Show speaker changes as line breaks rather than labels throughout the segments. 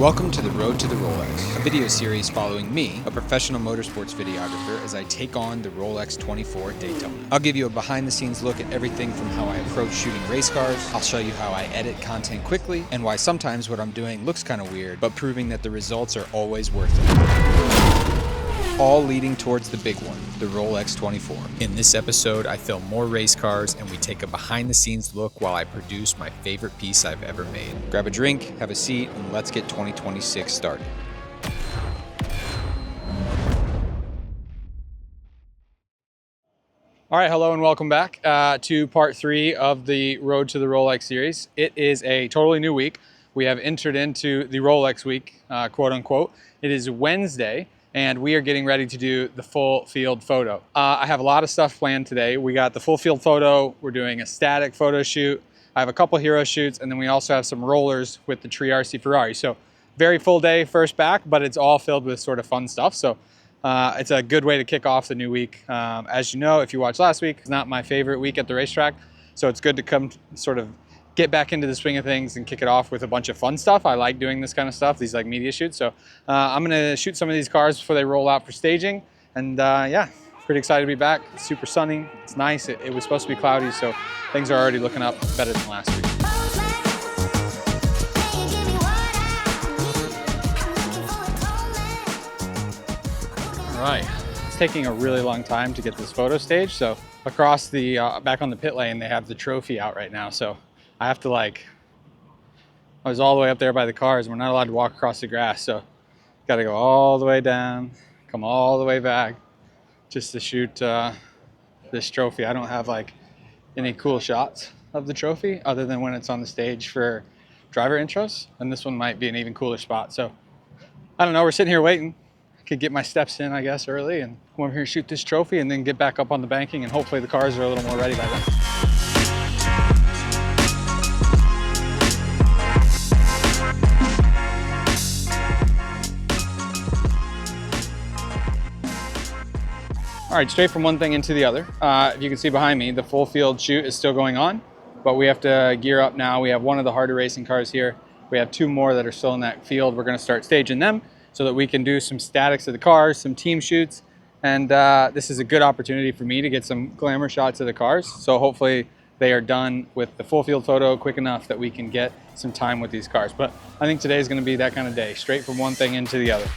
Welcome to the Road to the Rolex, a video series following me, a professional motorsports videographer, as I take on the Rolex 24 Daytona. I'll give you a behind-the-scenes look at everything from how I approach shooting race cars, I'll show you how I edit content quickly, and why sometimes what I'm doing looks kind of weird, but proving that the results are always worth it. All leading towards the big one, the Rolex 24. In this episode, I film more race cars and we take a behind-the-scenes look while I produce my favorite piece I've ever made. Grab a drink, have a seat, and let's get 2026 started. All right, hello and welcome back to part 3 of the Road to the Rolex series. It is a totally new week. We have entered into the Rolex week, quote unquote. It is Wednesday, and we are getting ready to do the full field photo. I have a lot of stuff planned today. We got the full field photo, we're doing a static photo shoot, I have a couple hero shoots, and then we also have some rollers with the RC Ferrari. So very full day first back, but it's all filled with sort of fun stuff. So it's a good way to kick off the new week. As you know, if you watched last week, it's not my favorite week at the racetrack. So it's good to come sort of get back into the swing of things and kick it off with a bunch of fun stuff. I like doing this kind of stuff, these like media shoots. So I'm gonna shoot some of these cars before they roll out for staging. And yeah, pretty excited to be back. It's super sunny, it's nice. It was supposed to be cloudy, so things are already looking up better than last week. All right, it's taking a really long time to get this photo stage. So across the, back on the pit lane, they have the trophy out right now. So I have to I was all the way up there by the cars. We're not allowed to walk across the grass. So got to go all the way down, come all the way back just to shoot this trophy. I don't have any cool shots of the trophy other than when it's on the stage for driver intros. And this one might be an even cooler spot. So I don't know, we're sitting here waiting. Could get my steps in, I guess, early and come over here and shoot this trophy and then get back up on the banking, and hopefully the cars are a little more ready by then. All right, straight from one thing into the other. If you can see behind me, the full field shoot is still going on, but we have to gear up now. We have one of the harder racing cars here. We have 2 more that are still in that field. We're gonna start staging them so that we can do some statics of the cars, some team shoots. And this is a good opportunity for me to get some glamour shots of the cars. So hopefully they are done with the full field photo quick enough that we can get some time with these cars. But I think today is gonna be that kind of day, straight from one thing into the other.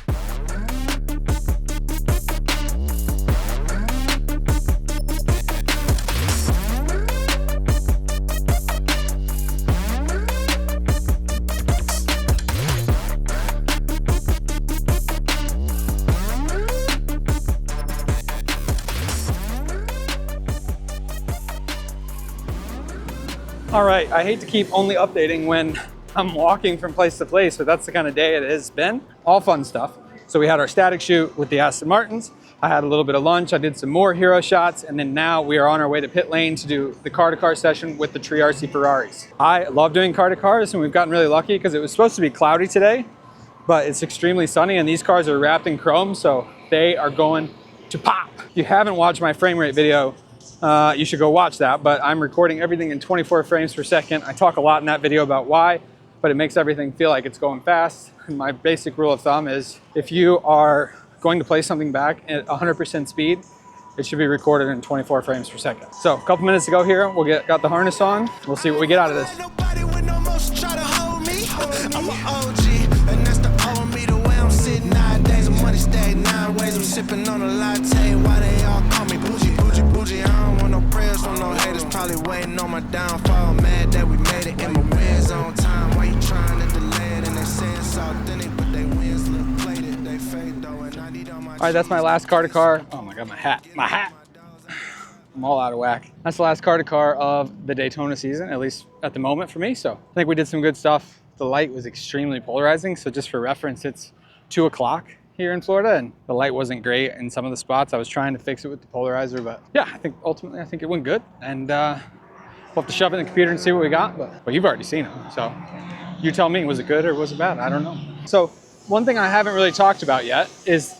All right, I hate to keep only updating when I'm walking from place to place, but that's the kind of day it has been. All fun stuff. So we had our static shoot with the Aston Martins. I had a little bit of lunch. I did some more hero shots. And then now we are on our way to pit lane to do the car-to-car session with the RC Ferraris. I love doing car-to-cars, and we've gotten really lucky because it was supposed to be cloudy today, but it's extremely sunny and these cars are wrapped in chrome, so they are going to pop. If you haven't watched my frame rate video, you should go watch that, but I'm recording everything in 24 frames per second. I talk a lot in that video about why, but it makes everything feel like it's going fast. And my basic rule of thumb is if you are going to play something back at 100% speed, it should be recorded in 24 frames per second. So a couple minutes to go here. We'll got the harness on. We'll see what we get out of this. Sipping on a latte, why they all call me bougie, bougie, bougie. I don't want no prayers from no haters, probably waiting on my downfall. Mad that we made it in my wins on time. Why you trying to delay it? And they say it's authentic, but they wins look plated. They fade though, and I need all my. All right, that's my last car-to-car. Oh my God, my hat, my hat. I'm all out of whack. That's the last car-to-car of the Daytona season, at least at the moment for me. So I think we did some good stuff. The light was extremely polarizing. So just for reference, it's 2 o'clock. Here in Florida, and the light wasn't great in some of the spots. I was trying to fix it with the polarizer, but yeah, I think ultimately it went good, and we'll have to shove it in the computer and see what we got, but you've already seen it, so you tell me, was it good or was it bad? I don't know. So one thing I haven't really talked about yet is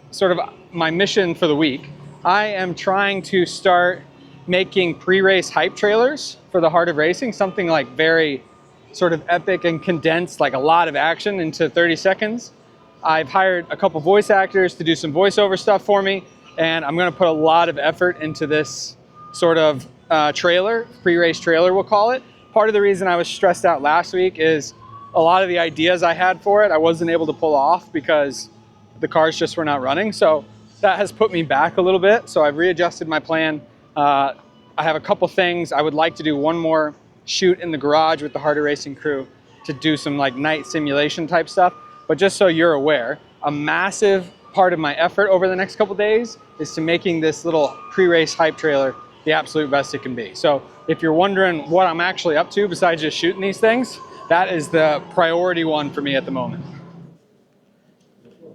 sort of my mission for the week. I am trying to start making pre-race hype trailers for the Heart of Racing, something like very
sort of epic and condensed like a lot of action into 30 seconds. I've hired a couple voice actors to do some voiceover stuff for me, and I'm gonna put a lot of effort into this sort of trailer, pre-race trailer we'll call it. Part of the reason I was stressed out last week is a lot of the ideas I had for it I wasn't able to pull off because the cars just were not running. So that has put me back a little bit. So I've readjusted my plan. I have a couple things. I would like to do one more shoot in the garage with the Harder Racing crew to do some like night simulation type stuff. But just so you're aware, a massive part of my effort over the next couple days is to making this little pre-race hype trailer the absolute best it can be. So if you're wondering what I'm actually up to besides just shooting these things, that is the priority one for me at the moment.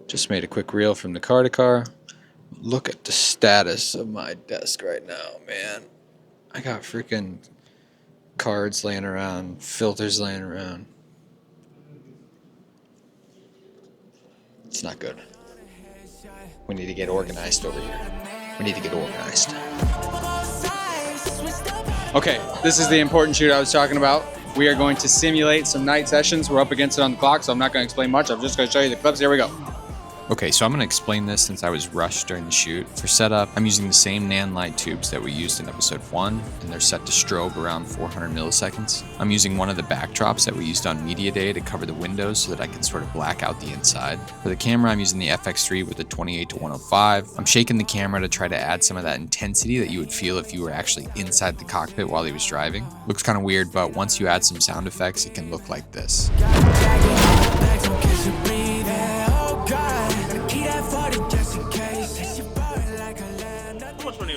Just made a quick reel from the car to car. Look at the status of my desk right now, man. I got freaking cards laying around, filters laying around. It's not good. We need to get organized over here. We need to get organized.
Okay, this is the important shoot I was talking about. We are going to simulate some night sessions. We're up against it on the clock, so I'm not going to explain much. I'm just going to show you the clips. Here we go.
Okay, so I'm going to explain this since I was rushed during the shoot. For setup, I'm using the same NAND light tubes that we used in episode 1, and they're set to strobe around 400 milliseconds. I'm using one of the backdrops that we used on Media Day to cover the windows so that I can sort of black out the inside. For the camera, I'm using the FX3 with a 28-105. I'm shaking the camera to try to add some of that intensity that you would feel if you were actually inside the cockpit while he was driving. Looks kind of weird, but once you add some sound effects, it can look like this.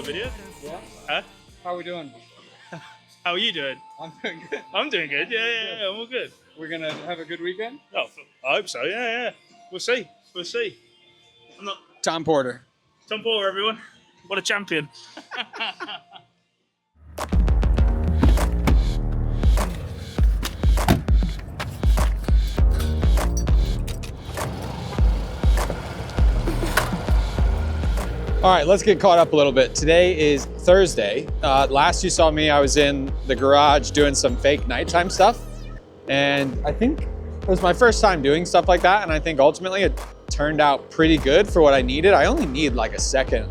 Video?
Yeah.
Huh?
How are we doing?
How are you doing?
I'm doing good.
I'm doing good. Yeah, I'm all good.
We're going to have a good weekend?
Oh, I hope so. Yeah. We'll see. I'm not
Tom Porter.
Tom Paul, everyone. What a champion.
All right, let's get caught up a little bit. Today is Thursday. Last you saw me, I was in the garage doing some fake nighttime stuff. And I think it was my first time doing stuff like that. And I think ultimately it turned out pretty good for what I needed. I only need like a second,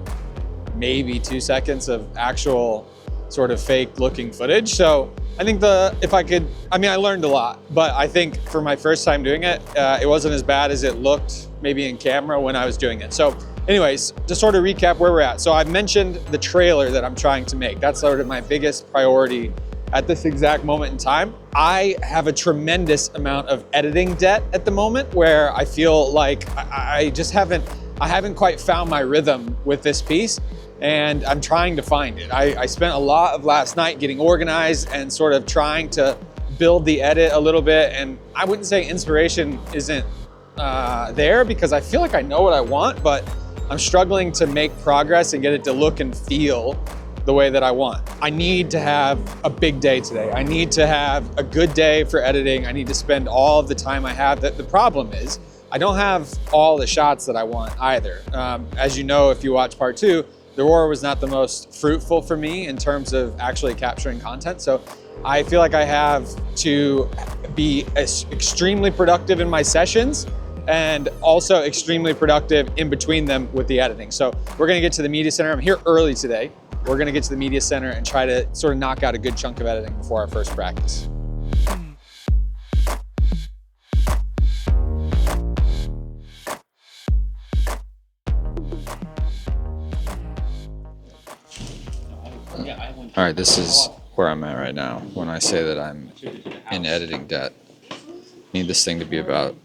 maybe 2 seconds of actual sort of fake looking footage. So I think I learned a lot, but I think for my first time doing it, it wasn't as bad as it looked maybe in camera when I was doing it. So anyways, to sort of recap where we're at. So I mentioned the trailer that I'm trying to make. That's sort of my biggest priority at this exact moment in time. I have a tremendous amount of editing debt at the moment where I feel like I haven't quite found my rhythm with this piece, and I'm trying to find it. I spent a lot of last night getting organized and sort of trying to build the edit a little bit, and I wouldn't say inspiration isn't there because I feel like I know what I want, but I'm struggling to make progress and get it to look and feel the way that I want. I need to have a big day today. I need to have a good day for editing. I need to spend all of the time I have. The problem is I don't have all the shots that I want either. As you know, if you watch part 2, the Aurora was not the most fruitful for me in terms of actually capturing content. So I feel like I have to be extremely productive in my sessions and also extremely productive in between them with the editing. So we're gonna get to the media center. I'm here early today. We're gonna get to the media center and try to sort of knock out a good chunk of editing before our first practice.
All right, this is where I'm at right now when I say that I'm in editing debt. Need this thing to be about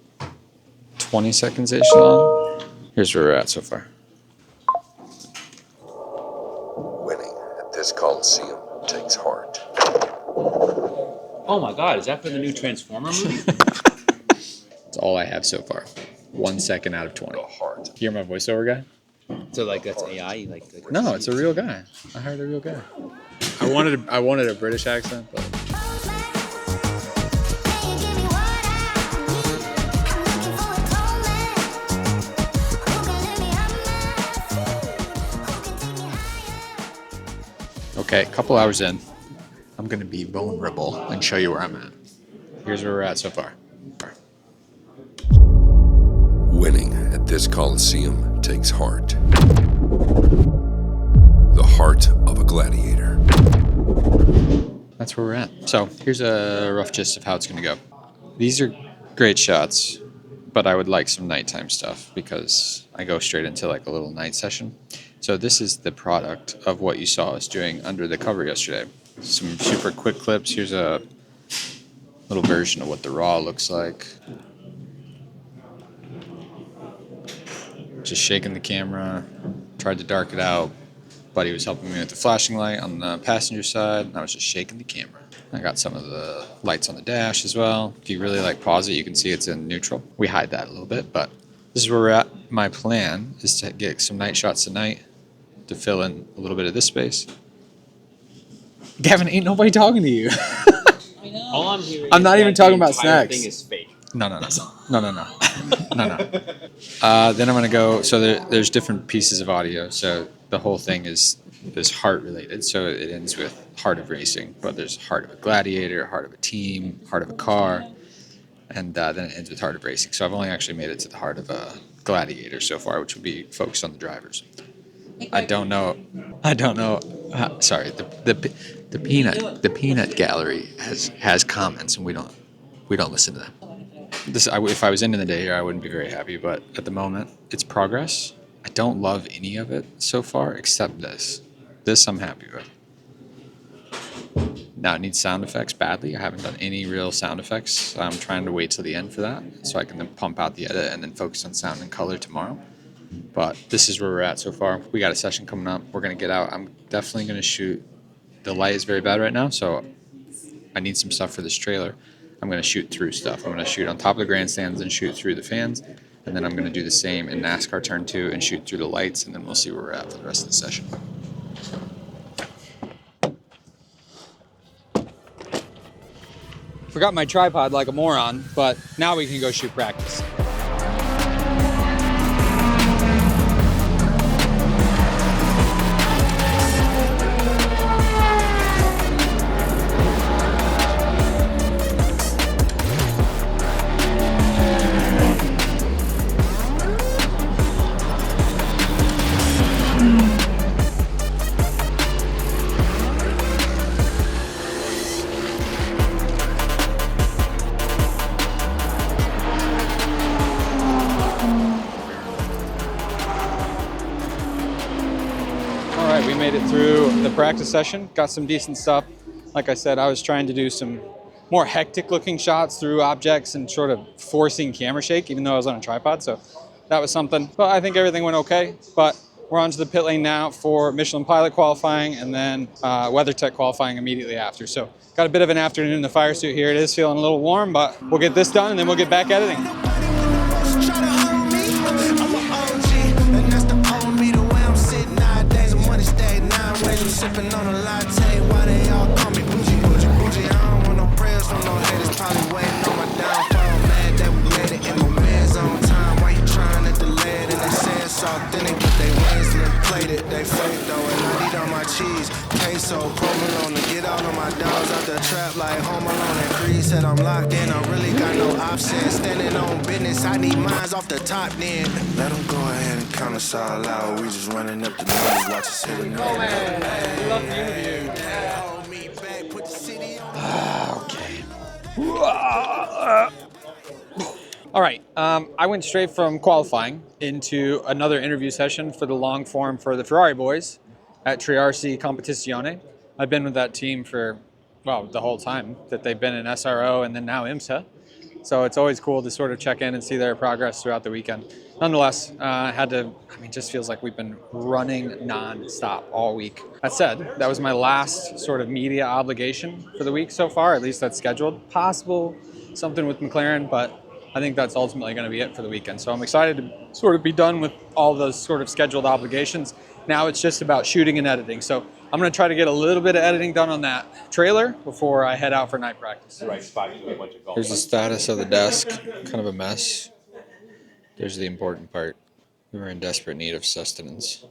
20 seconds-ish long. Here's where we're at so far.
Winning at this Coliseum takes heart.
Oh my God, is that for the new Transformer movie?
That's all I have so far. 1 second out of 20.
The heart.
You're my voiceover guy?
So like that's AI?
No, it's a real guy. I hired a real guy. I wanted a British accent, but
Okay, a couple hours in, I'm gonna be vulnerable and show you where I'm at.
here's where we're at so far.
Winning at this Coliseum takes heart. The heart of a gladiator.
That's where we're at. So here's a rough gist of how it's going to go. These are great shots, but I would like some nighttime stuff because I go straight into like a little night session. So this is the product of what you saw us doing under the cover yesterday. Some super quick clips. Here's a little version of what the raw looks like. Just shaking the camera, tried to dark it out. Buddy was helping me with the flashing light on the passenger side, and I was just shaking the camera. I got some of the lights on the dash as well. If you really like pause it, you can see it's in neutral. We hide that a little bit, but this is where we're at. My plan is to get some night shots tonight to fill in a little bit of this space. Gavin, ain't nobody talking to you.
I know. All I'm hearing
I'm
is
not
that
even talking
the
about
entire
snacks.
thing is fake.
No. Then I'm gonna go. So there's different pieces of audio. So the whole thing is heart related. So it ends with heart of racing, but there's heart of a gladiator, heart of a team, heart of a car, and then it ends with heart of racing. So I've only actually made it to the heart of a gladiator so far, which would be focused on the drivers. I don't know. Sorry, the peanut gallery has comments, and we don't listen to them. If I was ending the day here, I wouldn't be very happy. But at the moment, it's progress. I don't love any of it so far, except this. This I'm happy with. Now it needs sound effects badly. I haven't done any real sound effects. I'm trying to wait till the end for that, so I can then pump out the edit and then focus on sound and color tomorrow. But this is where we're at so far. We got a session coming up. We're gonna get out. I'm definitely gonna shoot. The light is very bad right now, so I need some stuff for this trailer. I'm going to shoot through stuff. I'm going to shoot on top of the grandstands and shoot through the fans. And then I'm going to do the same in NASCAR Turn 2 and shoot through the lights. And then we'll see where we're at for the rest of the session. Forgot my tripod like a moron, but now we can go shoot practice. We made it through the practice session, got some decent stuff. Like I said, I was trying to do some more hectic looking shots through objects and sort of forcing camera shake, even though I was on a tripod, so that was something. But I think everything went okay. But we're on to the pit lane now for Michelin Pilot qualifying and then WeatherTech qualifying immediately after. So got a bit of an afternoon in the fire suit here. It is feeling a little warm, but we'll get this done and then we'll get back editing.
Sipping on a latte, why they all call me bougie, bougie, bougie. I don't want no prayers from no haters, probably waiting on my downfall. Mad that we made it in my man's own time. Why you trying to delay it? And they say it's authentic, but they wings lip plated. They fake though, and I need all my cheese. Queso, provolone to get all of my dogs out the trap like Home Alone and Creed. Said I'm locked in, I really got no options. Standing on business, I need mines off the top then. Let them go ahead and count us all out. We just running up the numbers, watch us hit it.
Oh man, we love the interview. All right, I went straight from qualifying into another interview session for the long form for the Ferrari boys at Triarsi Competizione. I've been with that team for, well, the whole time that they've been in SRO and then now IMSA. So it's always cool to sort of check in and see their progress throughout the weekend. Nonetheless, it just feels like we've been running nonstop all week. That said, that was my last sort of media obligation for the week so far, at least that's scheduled. Possible something with McLaren, but I think that's ultimately going to be it for the weekend. So I'm excited to sort of be done with all those sort of scheduled obligations. Now it's just about shooting and editing. So I'm going to try to get a little bit of editing done on that trailer before I head out for night practice. Here's the status of the desk, kind of a mess. There's the important part. We were in desperate need of sustenance.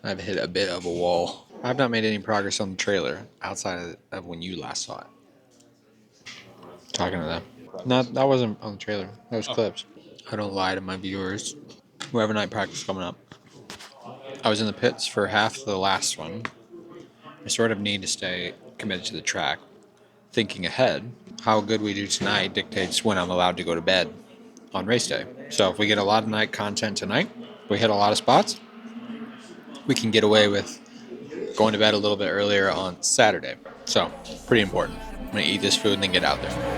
I've hit a bit of a wall. I've not made any progress on the trailer outside of when you last saw it. Talking to them. Not that wasn't on the trailer. That was clips. I don't lie to my viewers. We have a night practice coming up. I was in the pits for half the last one. I sort of need to stay committed to the track. Thinking ahead, how good we do tonight dictates when I'm allowed to go to bed on race day. So if we get a lot of night content tonight, we hit a lot of spots, we can get away with going to bed a little bit earlier on Saturday. So pretty important. I'm going to eat this food and then get out there.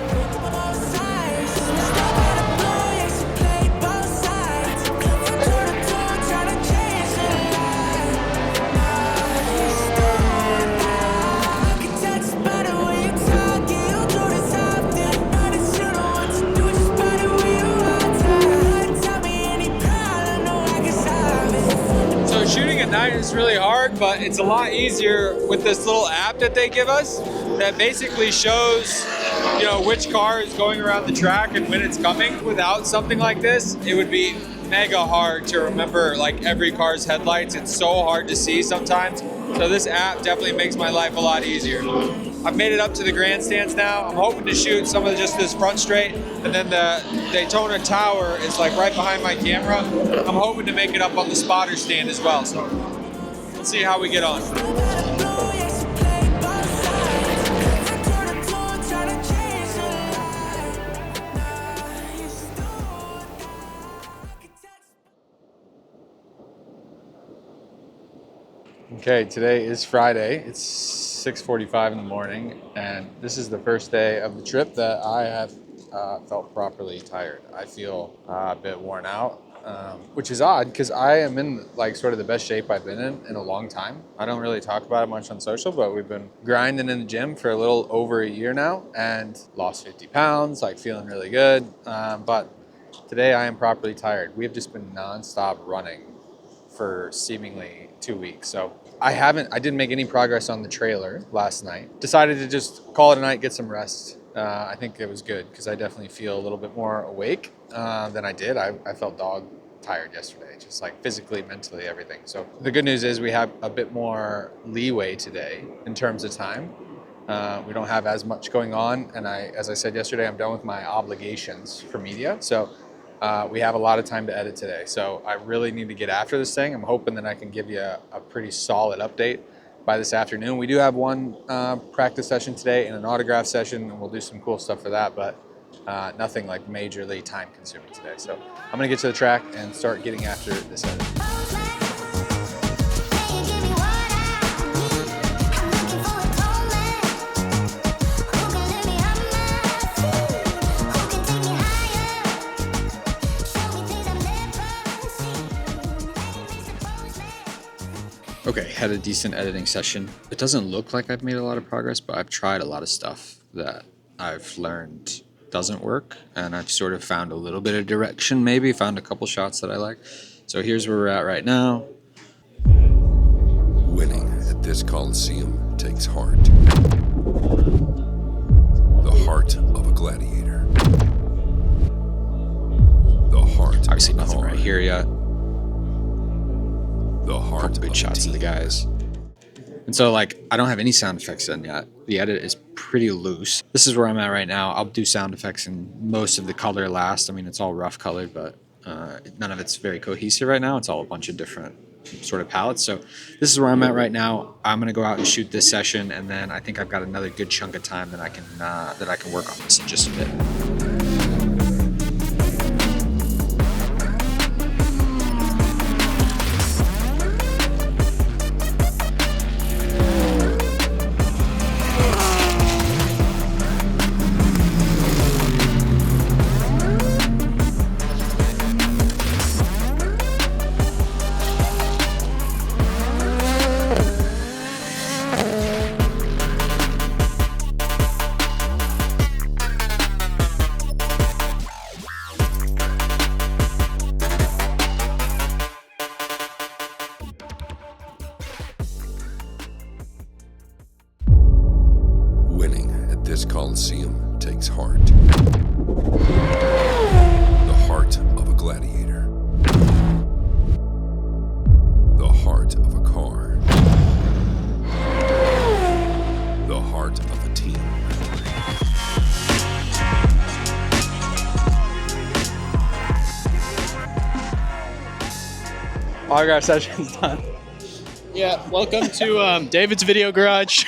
Shooting at night is really hard, but it's a lot easier with this little app that they give us that basically shows, you know, which car is going around the track and when it's coming. Without something like this, it would be mega hard to remember like every car's headlights. It's so hard to see sometimes. So this app definitely makes my life a lot easier. I've made it up to the grandstands now. I'm hoping to shoot some of just this front straight, and then the Daytona tower is like right behind my camera. I'm hoping to make it up on the spotter stand as well. So let's see how we get on. Okay, today is Friday. It's 6:45 in the morning, and this is the first day of the trip that I have felt properly tired. I feel a bit worn out, which is odd because I am in like sort of the best shape I've been in a long time. I don't really talk about it much on social, but we've been grinding in the gym for a little over a year now and lost 50 pounds, like feeling really good. But today I am properly tired. We have just been nonstop running for seemingly 2 weeks. So I didn't make any progress on the trailer last night. Decided to just call it a night, get some rest. I think it was good because I definitely feel a little bit more awake than I did. I felt dog tired yesterday, just like physically, mentally, everything. So the good news is we have a bit more leeway today in terms of time. We don't have as much going on. And as I said yesterday, I'm done with my obligations for media. So we have a lot of time to edit today, so I really need to get after this thing. I'm hoping that I can give you a pretty solid update by this afternoon. We do have one practice session today and an autograph session, and we'll do some cool stuff for that, but nothing like majorly time consuming today. So I'm gonna get to the track and start getting after this edit. Okay, had a decent editing session. It doesn't look like I've made a lot of progress, but I've tried a lot of stuff that I've learned doesn't work, and I've sort of found a little bit of direction, maybe found a couple shots that I like. So here's where we're at right now.
Winning at this Coliseum takes heart. The heart of a gladiator. The heart
Obviously
of a
nothing
car.
right here yet.
The heart
Couple good
of
shots
a
of the
team.
guys. And so like, I don't have any sound effects done yet. The edit is pretty loose. This is where I'm at right now. I'll do sound effects and most of the color last. I mean, it's all rough colored, but none of it's very cohesive right now. It's all a bunch of different sort of palettes. So this is where I'm at right now. I'm gonna go out and shoot this session, and then I think I've got another good chunk of time that I can work on this in just a bit.
Winning at this Coliseum takes heart. The heart of a gladiator. The heart of a car. The heart of a team.
Autograph session's done.
Yeah, welcome to David's Video Garage.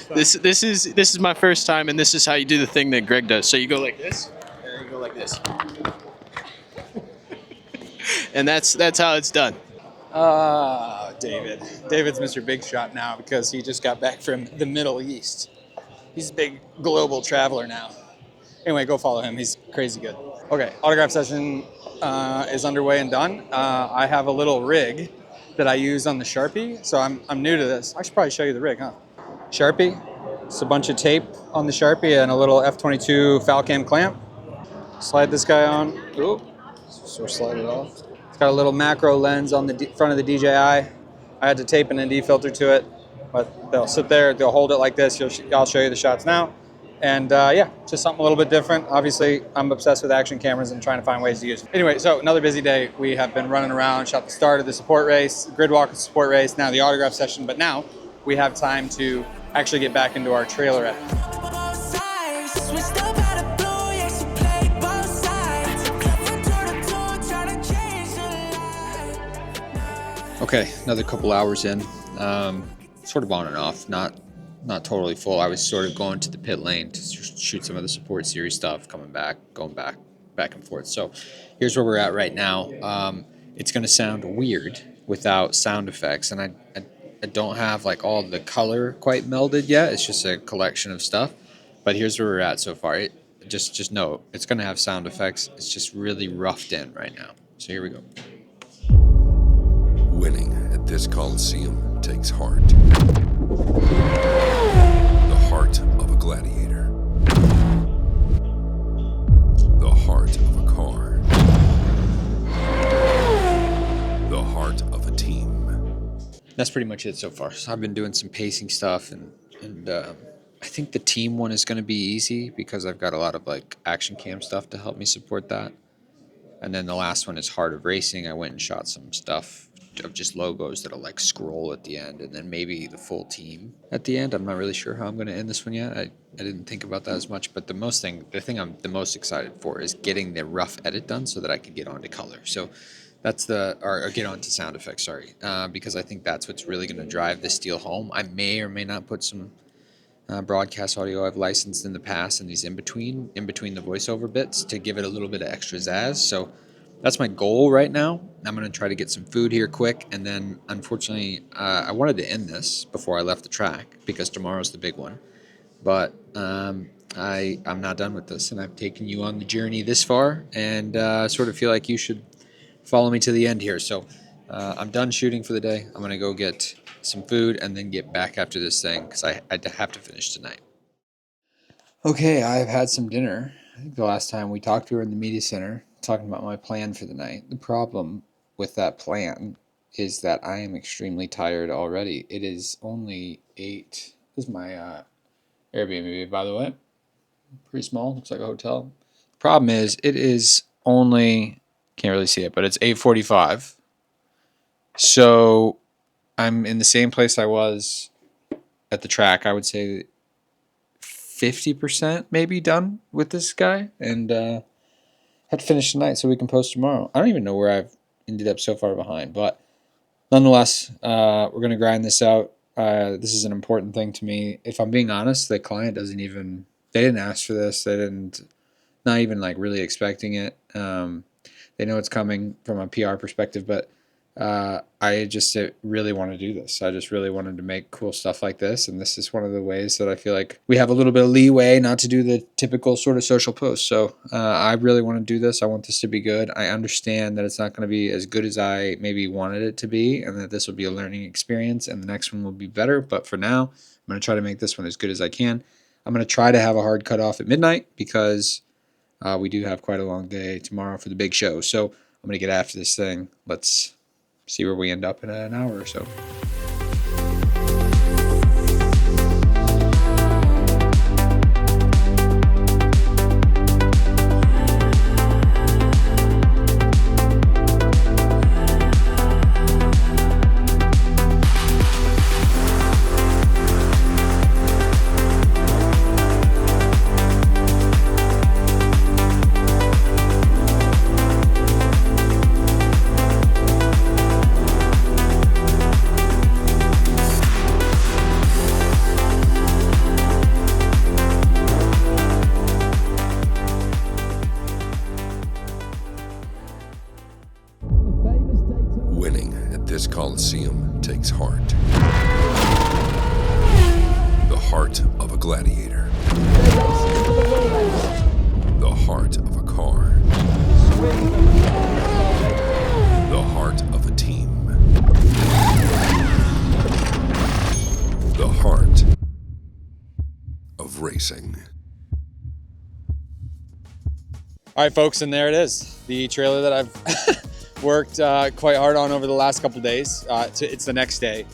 This is my first time, and this is how you do the thing that Greg does. So you go like this, and you go like this, and that's how it's done.
David. David's Mr. Big Shot now because he just got back from the Middle East. He's a big global traveler now. Anyway, go follow him. He's crazy good. Okay, autograph session is underway and done. I have a little rig that I use on the Sharpie, so I'm new to this. I should probably show you the rig, huh? Sharpie, it's a bunch of tape on the Sharpie and a little F22 Falcam clamp. Slide this guy on. Ooh, so slide it off. It's got a little macro lens on the front of the DJI. I had to tape an ND filter to it, but they'll sit there, they'll hold it like this. I'll show you the shots now. And yeah, just something a little bit different. Obviously, I'm obsessed with action cameras and trying to find ways to use them. Anyway, so another busy day. We have been running around, shot the start of the support race, grid walk of support race, now the autograph session, but now we have time to actually get back into our trailer edit. Okay, another couple hours in, sort of on and off, not totally full. I was sort of going to the pit lane to shoot some of the support series stuff, going back and forth. So here's where we're at right now. It's going to sound weird without sound effects, and I don't have like all the color quite melded yet. It's just a collection of stuff. But here's where we're at so far. Just know it's going to have sound effects. It's just really roughed in right now. So here we go.
Winning at this Coliseum takes heart. The heart of a gladiator. The heart of a car. The heart of a team.
That's pretty much it so far. So I've been doing some pacing stuff, and I think the team one is going to be easy because I've got a lot of like action cam stuff to help me support that. And then the last one is Heart of Racing. I went and shot some stuff of just logos that'll like scroll at the end, and then maybe the full team at the end. I'm not really sure how I'm going to end this one yet. I didn't think about that as much, but the thing I'm the most excited for is getting the rough edit done so that I can get onto color. So that's or get onto sound effects, sorry, because I think that's what's really going to drive this deal home. I may or may not put some broadcast audio I've licensed in the past and these in between the voiceover bits to give it a little bit of extra zazz. So that's my goal right now. I'm going to try to get some food here quick, and then unfortunately I wanted to end this before I left the track because tomorrow's the big one. But I'm not done with this, and I've taken you on the journey this far, and sort of feel like you should follow me to the end here. So I'm done shooting for the day. I'm going to go get some food and then get back after this thing because I have to finish tonight. Okay, I've had some dinner. I think the last time we talked, we were in the media center talking about my plan for the night. The problem with that plan is that I am extremely tired already. It is only 8. This is my Airbnb, by the way. Pretty small. Looks like a hotel. The problem is it is only, can't really see it, but it's 8:45. So I'm in the same place I was at the track. I would say 50% maybe done with this guy, and had to finish tonight so we can post tomorrow. I don't even know where I've ended up so far behind, but nonetheless, we're going to grind this out. This is an important thing to me. If I'm being honest, the client they didn't ask for this. Not even like really expecting it. They know it's coming from a PR perspective, but I just really want to do this. I just really wanted to make cool stuff like this, and this is one of the ways that I feel like we have a little bit of leeway not to do the typical sort of social post. So I really want to do this. I want this to be good. I understand that it's not going to be as good as I maybe wanted it to be, and that this will be a learning experience, and the next one will be better. But for now, I'm going to try to make this one as good as I can. I'm going to try to have a hard cutoff at midnight because we do have quite a long day tomorrow for the big show. So I'm going to get after this thing. Let's see where we end up in an hour or so.
this Coliseum takes heart. The heart of a gladiator. The heart of a car. The heart of a team. The heart of racing.
All right, folks, and there it is. The trailer that I've worked quite hard on over the last couple days. It's the next day.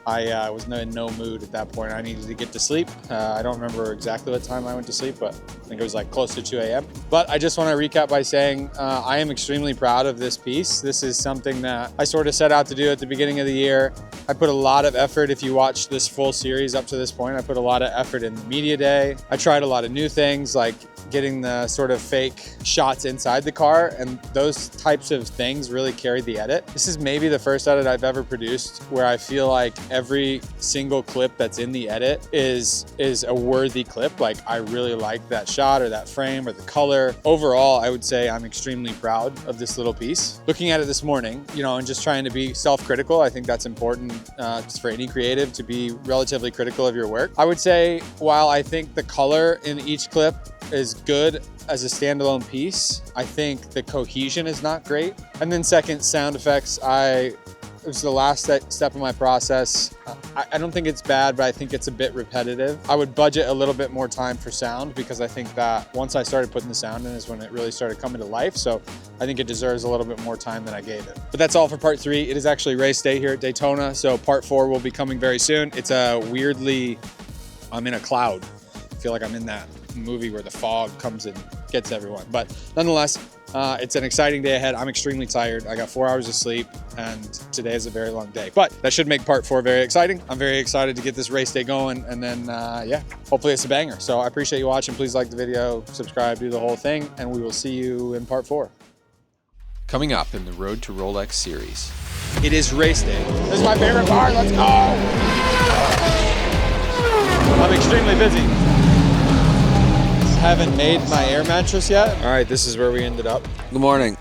I was in no mood at that point. I needed to get to sleep. I don't remember exactly what time I went to sleep, but I think it was like close to 2 a.m. But I just want to recap by saying I am extremely proud of this piece. This is something that I sort of set out to do at the beginning of the year. I put a lot of effort. If you watch this full series up to this point, I put a lot of effort in the media day. I tried a lot of new things like getting the sort of fake shots inside the car, and those types of things really carried the edit. This is maybe the first edit I've ever produced where I feel like every single clip that's in the edit is a worthy clip. Like, I really like that shot or that frame or the color. Overall, I would say I'm extremely proud of this little piece. Looking at it this morning, you know, and just trying to be self-critical, I think that's important just for any creative to be relatively critical of your work. I would say, while I think the color in each clip is good as a standalone piece, I think the cohesion is not great. And then second, sound effects. It was the last step of my process. I don't think it's bad, but I think it's a bit repetitive. I would budget a little bit more time for sound because I think that once I started putting the sound in is when it really started coming to life. So I think it deserves a little bit more time than I gave it. But that's all for part 3. It is actually race day here at Daytona. So part 4 will be coming very soon. It's I'm in a cloud. I feel like I'm in that movie where the fog comes and gets everyone. But nonetheless, it's an exciting day ahead. I'm extremely tired. I got 4 hours of sleep and today is a very long day, but that should make part 4 very exciting. I'm very excited to get this race day going, and then yeah, hopefully it's a banger. So I appreciate you watching. Please like the video, subscribe, do the whole thing, and we will see you in part 4.
Coming up in the Road to Rolex series.
It is race day. This is my favorite part. Let's go. I'm extremely busy. Haven't made my air mattress yet. All right, this is where we ended up.
Good morning.